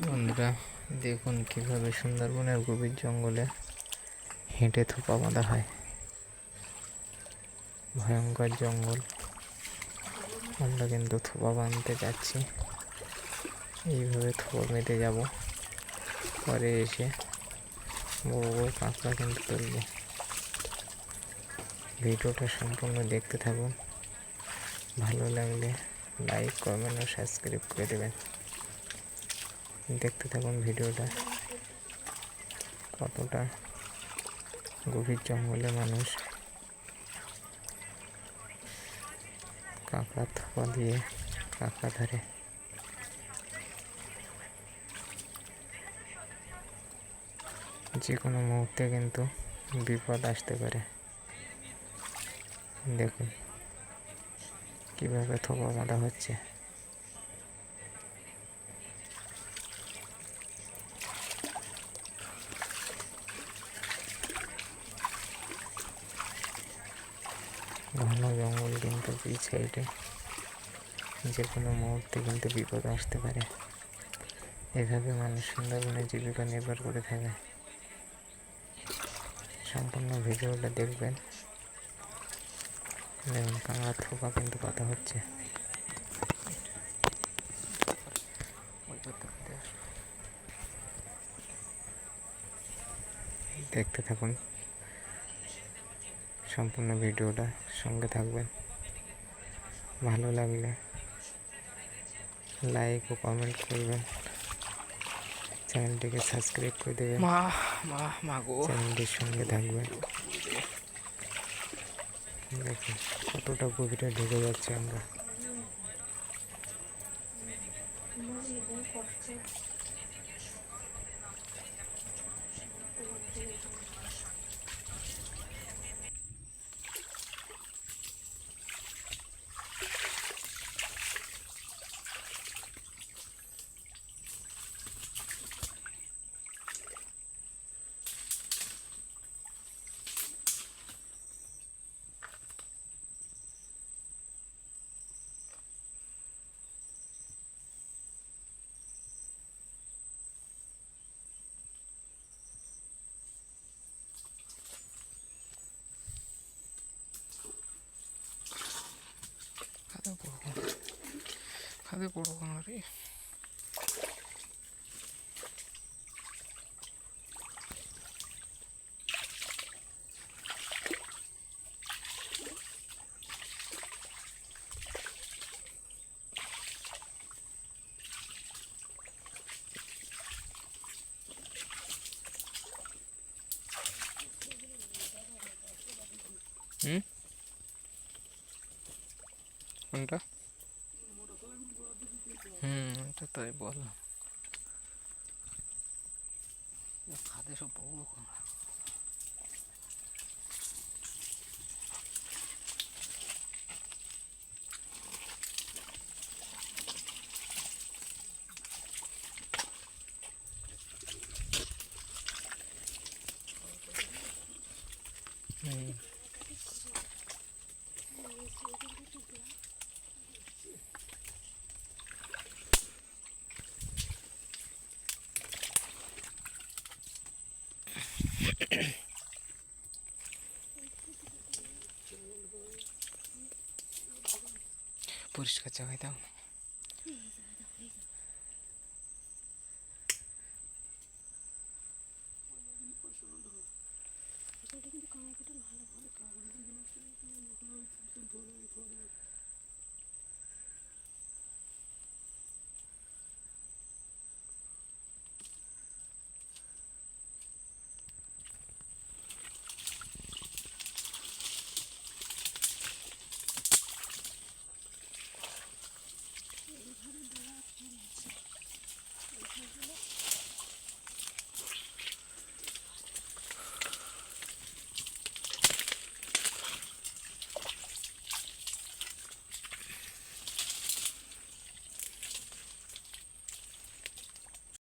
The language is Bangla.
বন্ধুরা, দেখুন কিভাবে সুন্দরবনের গভীর জঙ্গলে হেঁটে থোপা বাঁধা হয়। ভয়ঙ্কর জঙ্গল। আমরা কিন্তু থোপা বাঁধতে যাচ্ছি। এইভাবে থোপা বেঁধে যাব, পরে এসে বড় বড় কাঁকড়া কিন্তু তুলব। ভিডিওটা সম্পূর্ণ দেখতে থাকুন। ভালো লাগলে লাইক, কমেন্ট ও সাবস্ক্রাইব করে দেবেন। দেখতে থাকুন ভিডিওটা। কতটা গভীর জঙ্গলে মানুষ কাঁকড়া থোপা দিয়ে কাঁকড়া ধরে। যে কোনো মুহূর্তে কিন্তু বিপদ আসতে পারে। দেখুন কিভাবে থোপা বাঁধা হচ্ছে। ঘন জঙ্গল কিন্তু এই সাইডে, যে কোনো মুহূর্তে কিন্তু বিপদ আসতে পারে। এভাবে মানুষ সুন্দরবনে জীবিকা নির্ভর করে থাকে। সম্পূর্ণ ভিডিওটা দেখবেন। দেখুন কাঁকড়া থোপা কিন্তু কথা হচ্ছে। দেখতে থাকুন সম্পূর্ণ ভিডিওটা, সঙ্গে থাকবেন। ভালো লাগলে লাইক ও কমেন্ট করবেন। চ্যানেলটিকে সাবস্ক্রাইব করে দেবেন। চ্যানেলটির সঙ্গে থাকবেন। দেখুন কতটা গভীরে ঢুকে যাচ্ছে আমরা। খাদে পড়ো রে। কোনটা? এটা তাই বললাম। খাদে সব বড় কাঁকড়া। পরিষ্কার জায়গায় দাও। কিন্তু